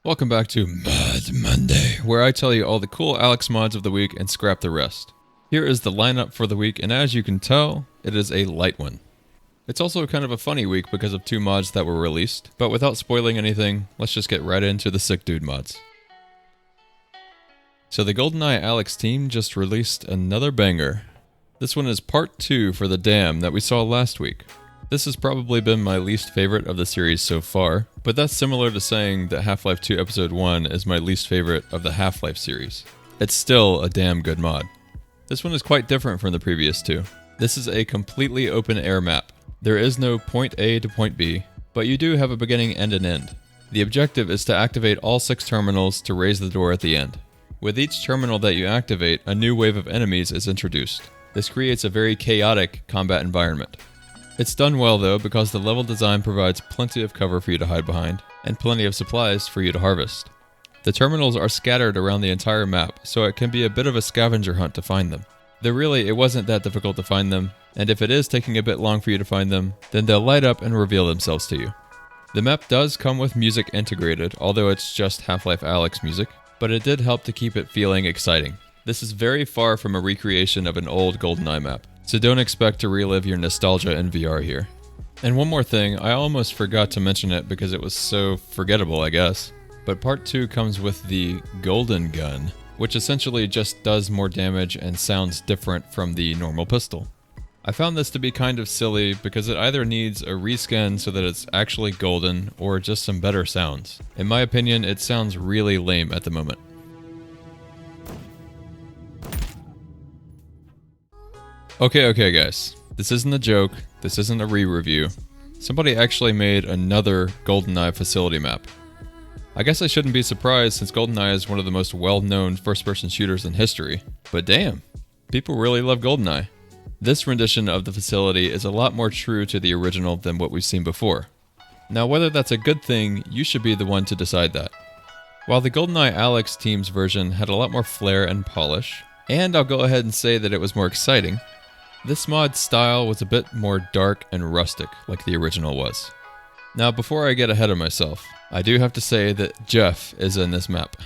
Welcome back to Mod Monday, where I tell you all the cool Alyx mods of the week and scrap the rest. Here is the lineup for the week, and as you can tell, it is a light one. It's also kind of a funny week because of two mods that were released, but without spoiling anything, let's just get right into the sick dude mods. So the Goldeneye Alyx team just released another banger. This one is part 2 for the dam that we saw last week. This has probably been my least favorite of the series so far, but that's similar to saying that Half-Life 2 Episode 1 is my least favorite of the Half-Life series. It's still a damn good mod. This one is quite different from the previous two. This is a completely open air map. There is no point A to point B, but you do have a beginning and an end. The objective is to activate all 6 terminals to raise the door at the end. With each terminal that you activate, a new wave of enemies is introduced. This creates a very chaotic combat environment. It's done well though because the level design provides plenty of cover for you to hide behind, and plenty of supplies for you to harvest. The terminals are scattered around the entire map, so it can be a bit of a scavenger hunt to find them. Though really, it wasn't that difficult to find them, and if it is taking a bit long for you to find them, then they'll light up and reveal themselves to you. The map does come with music integrated, although it's just Half-Life Alyx music, but it did help to keep it feeling exciting. This is very far from a recreation of an old Goldeneye map, so don't expect to relive your nostalgia in VR here. And one more thing, I almost forgot to mention it because it was so forgettable, I guess. But part 2 comes with the Golden Gun, which essentially just does more damage and sounds different from the normal pistol. I found this to be kind of silly because it either needs a reskin so that it's actually golden or just some better sounds. In my opinion, it sounds really lame at the moment. Okay guys, this isn't a joke, this isn't a re-review. Somebody actually made another Goldeneye facility map. I guess I shouldn't be surprised since Goldeneye is one of the most well-known first-person shooters in history, but damn, people really love Goldeneye. This rendition of the facility is a lot more true to the original than what we've seen before. Now whether that's a good thing, you should be the one to decide that. While the Goldeneye Alyx team's version had a lot more flair and polish, and I'll go ahead and say that it was more exciting, this mod's style was a bit more dark and rustic, like the original was. Now, before I get ahead of myself, I do have to say that Jeff is in this map.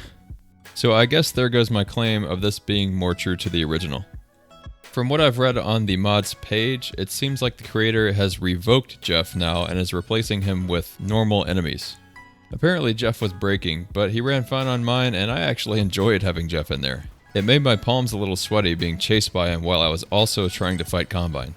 So I guess there goes my claim of this being more true to the original. From what I've read on the mods page, it seems like the creator has revoked Jeff now and is replacing him with normal enemies. Apparently Jeff was breaking, but he ran fine on mine and I actually enjoyed having Jeff in there. It made my palms a little sweaty being chased by him while I was also trying to fight Combine.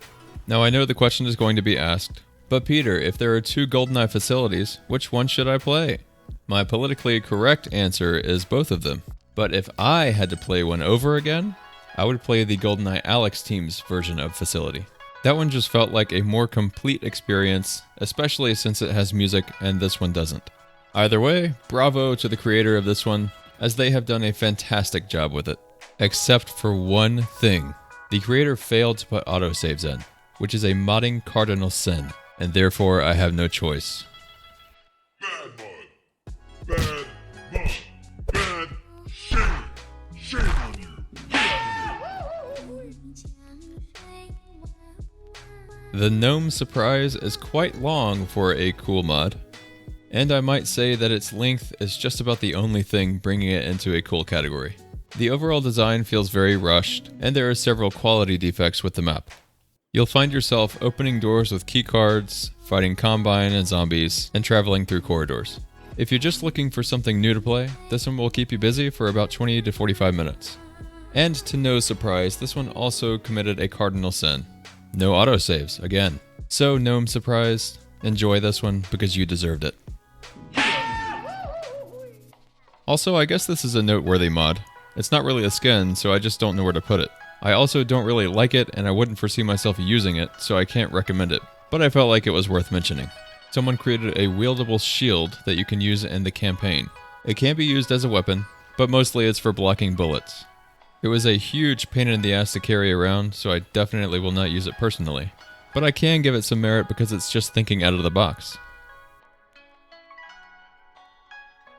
Now I know the question is going to be asked, but Peter, if there are 2 Goldeneye facilities, which one should I play? My politically correct answer is both of them. But if I had to play one over again, I would play the Goldeneye Alyx team's version of facility. That one just felt like a more complete experience, especially since it has music and this one doesn't. Either way, bravo to the creator of this one, as they have done a fantastic job with it. Except for one thing. The creator failed to put autosaves in, which is a modding cardinal sin, and therefore I have no choice. Bad mod. Bad mod. Bad shame. Shame on you. The Gnome Surprise is quite long for a cool mod, and I might say that its length is just about the only thing bringing it into a cool category. The overall design feels very rushed, and there are several quality defects with the map. You'll find yourself opening doors with keycards, fighting Combine and zombies, and traveling through corridors. If you're just looking for something new to play, this one will keep you busy for about 20 to 45 minutes. And to no surprise, this one also committed a cardinal sin. No autosaves, again. So Gnome Surprise, enjoy this one because you deserved it. Also, I guess this is a noteworthy mod. It's not really a skin, so I just don't know where to put it. I also don't really like it, and I wouldn't foresee myself using it, so I can't recommend it. But I felt like it was worth mentioning. Someone created a wieldable shield that you can use in the campaign. It can be used as a weapon, but mostly it's for blocking bullets. It was a huge pain in the ass to carry around, so I definitely will not use it personally. But I can give it some merit because it's just thinking out of the box.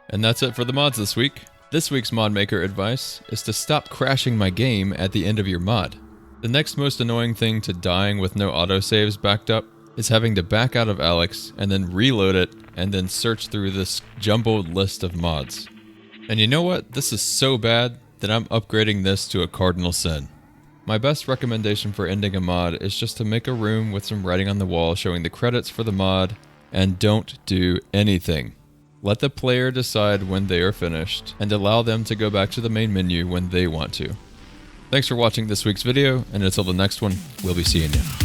And that's it for the mods this week. This week's mod maker advice is to stop crashing my game at the end of your mod. The next most annoying thing to dying with no autosaves backed up is having to back out of Alyx and then reload it and then search through this jumbled list of mods. And you know what? This is so bad that I'm upgrading this to a cardinal sin. My best recommendation for ending a mod is just to make a room with some writing on the wall showing the credits for the mod, and don't do anything. Let the player decide when they are finished, and allow them to go back to the main menu when they want to. Thanks for watching this week's video, and until the next one, we'll be seeing you.